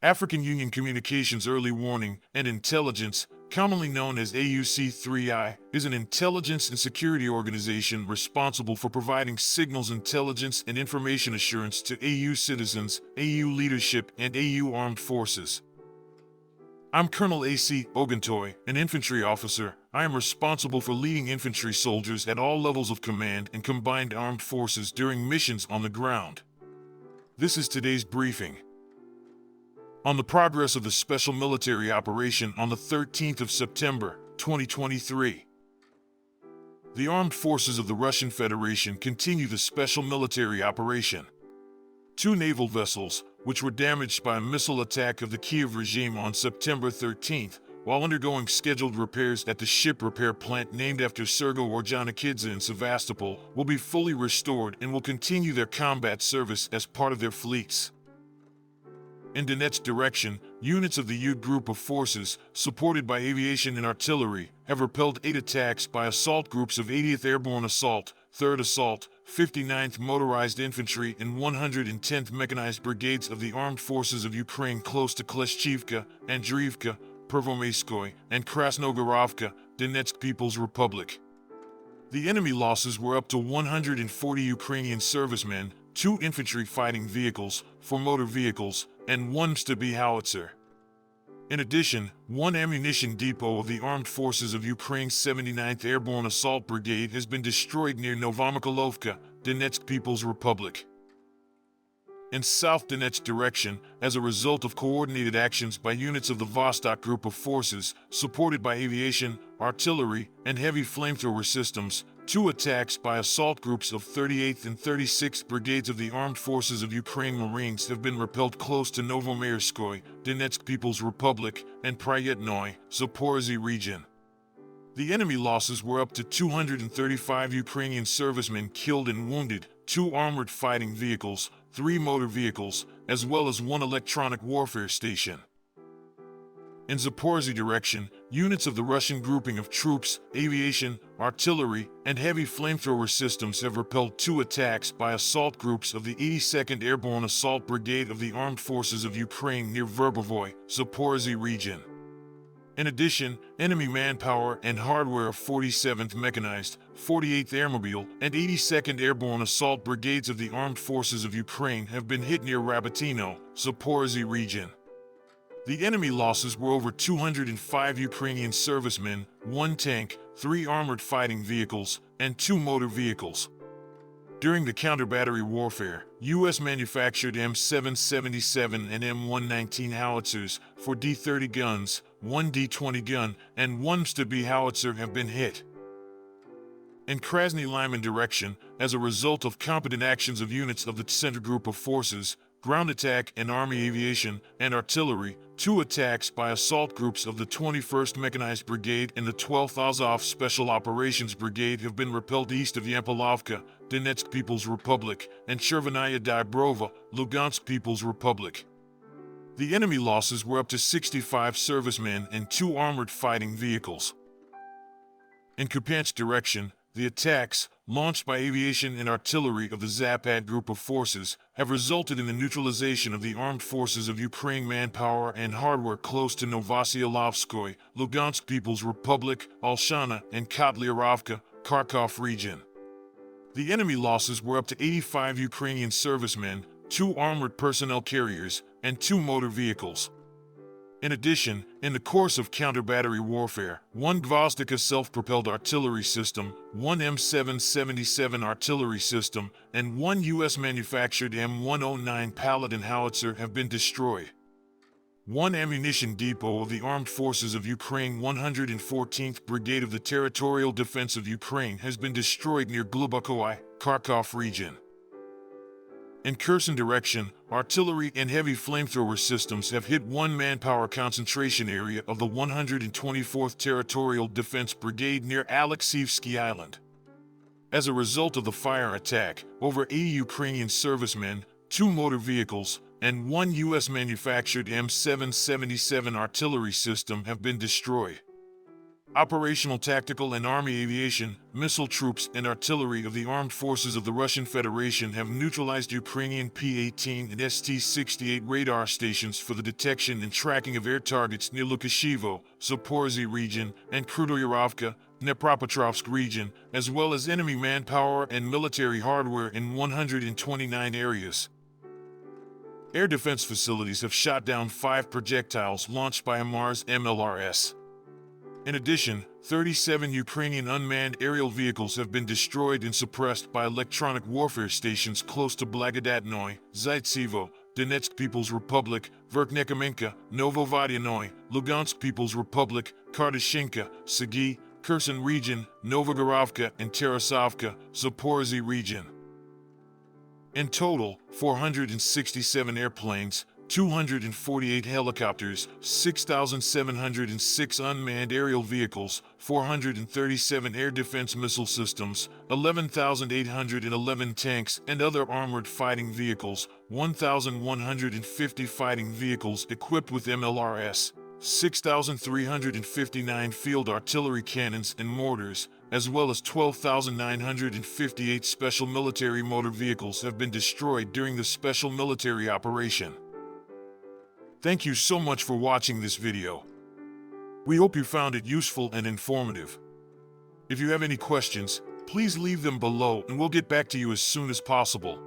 African Union Communications Early Warning and Intelligence, commonly known as AUC3I, is an intelligence and security organization responsible for providing signals intelligence and information assurance to AU citizens, AU leadership, and AU armed forces. I'm Colonel A.C. Oguntoye, an infantry officer. I am responsible for leading infantry soldiers at all levels of command and combined armed forces during missions on the ground. This is today's briefing. On the progress of the special military operation on the 13th of September, 2023. The armed forces of the Russian Federation continue the special military operation. Two naval vessels, which were damaged by a missile attack of the Kiev regime on September 13th, while undergoing scheduled repairs at the ship repair plant named after Sergo Orjonikidze in Sevastopol, will be fully restored and will continue their combat service as part of their fleets. In Donetsk direction, units of the U group of forces, supported by aviation and artillery, have repelled 8 attacks by assault groups of 80th Airborne Assault, 3rd Assault, 59th Motorized Infantry and 110th Mechanized Brigades of the Armed Forces of Ukraine close to Kleshchivka, Andriivka, Pervomaiskoye, and Krasnogorovka, Donetsk People's Republic. The enemy losses were up to 140 Ukrainian servicemen, 2 infantry fighting vehicles, 4 motor vehicles, and 1 Sta-B howitzer. In addition, 1 ammunition depot of the Armed Forces of Ukraine's 79th Airborne Assault Brigade has been destroyed near Novomykolovka, Donetsk People's Republic. In South Donetsk direction, as a result of coordinated actions by units of the Vostok Group of Forces, supported by aviation, artillery, and heavy flamethrower systems, 2 attacks by assault groups of 38th and 36th Brigades of the Armed Forces of Ukraine Marines have been repelled close to Novomayrskoye, Donetsk People's Republic, and Pryetnoye, Zaporozhye region. The enemy losses were up to 235 Ukrainian servicemen killed and wounded, 2 armored fighting vehicles, 3 motor vehicles, as well as 1 electronic warfare station. In Zaporozhye direction, units of the Russian grouping of troops, aviation, artillery, and heavy flamethrower systems have repelled 2 attacks by assault groups of the 82nd Airborne Assault Brigade of the Armed Forces of Ukraine near Verbovoy, Zaporozhye region. In addition, enemy manpower and hardware of 47th Mechanized, 48th Airmobile, and 82nd Airborne Assault Brigades of the Armed Forces of Ukraine have been hit near Rabatino, Zaporozhye region. The enemy losses were over 205 Ukrainian servicemen, 1 tank, 3 armored fighting vehicles, and 2 motor vehicles. During the counter-battery warfare, U.S.-manufactured M777 and M119 howitzers, 4 D30 guns, 1 D20 gun, and 1 Sta-B howitzer have been hit. In Krasny Lyman direction, as a result of competent actions of units of the Center Group of Forces, ground attack and Army aviation and artillery, 2 attacks by assault groups of the 21st Mechanized Brigade and the 12th Azov Special Operations Brigade have been repelled east of Yampolovka, Donetsk People's Republic, and Chervenaya Dybrova, Lugansk People's Republic. The enemy losses were up to 65 servicemen and 2 armored fighting vehicles. In Kupiansk direction, the attacks, launched by aviation and artillery of the Zapad Group of Forces, have resulted in the neutralization of the Armed Forces of Ukraine manpower and hardware close to Novosiylovskoye, Lugansk People's Republic, Alshana, and Kotlyarovka, Kharkov region. The enemy losses were up to 85 Ukrainian servicemen, 2 armored personnel carriers, and 2 motor vehicles. In addition, in the course of counter-battery warfare, 1 Gvozdika self-propelled artillery system, 1 M777 artillery system, and 1 U.S.-manufactured M109 Paladin howitzer have been destroyed. 1 ammunition depot of the Armed Forces of Ukraine 114th Brigade of the Territorial Defense of Ukraine has been destroyed near Glubokoye, Kharkov region. In Kherson direction, artillery and heavy flamethrower systems have hit 1 manpower concentration area of the 124th Territorial Defense Brigade near Alexievsky Island. As a result of the fire attack, over 80 Ukrainian servicemen, 2 motor vehicles, and 1 U.S.-manufactured M777 artillery system have been destroyed. Operational, tactical, and Army aviation, missile troops, and artillery of the armed forces of the Russian Federation have neutralized Ukrainian P-18 and ST-68 radar stations for the detection and tracking of air targets near Lukashevo, Zaporizhzhia region, and Krudoyarovka, Dnepropetrovsk region, as well as enemy manpower and military hardware in 129 areas. Air defense facilities have shot down 5 projectiles launched by Mars MLRS. In addition, 37 Ukrainian unmanned aerial vehicles have been destroyed and suppressed by electronic warfare stations close to Blagodatnoy, Zaitsevo, Donetsk People's Republic, Verkhnekamenka, Novovodianoy, Lugansk People's Republic, Kardashinka, Sagi, Kherson region, Novogorovka, and Tarasovka, Zaporizhzhia region. In total, 467 airplanes, 248 helicopters, 6,706 unmanned aerial vehicles, 437 air defense missile systems, 11,811 tanks and other armored fighting vehicles, 1,150 fighting vehicles equipped with MLRS, 6,359 field artillery cannons and mortars, as well as 12,958 special military motor vehicles have been destroyed during the special military operation. Thank you so much for watching this video. We hope you found it useful and informative. If you have any questions, please leave them below and we'll get back to you as soon as possible.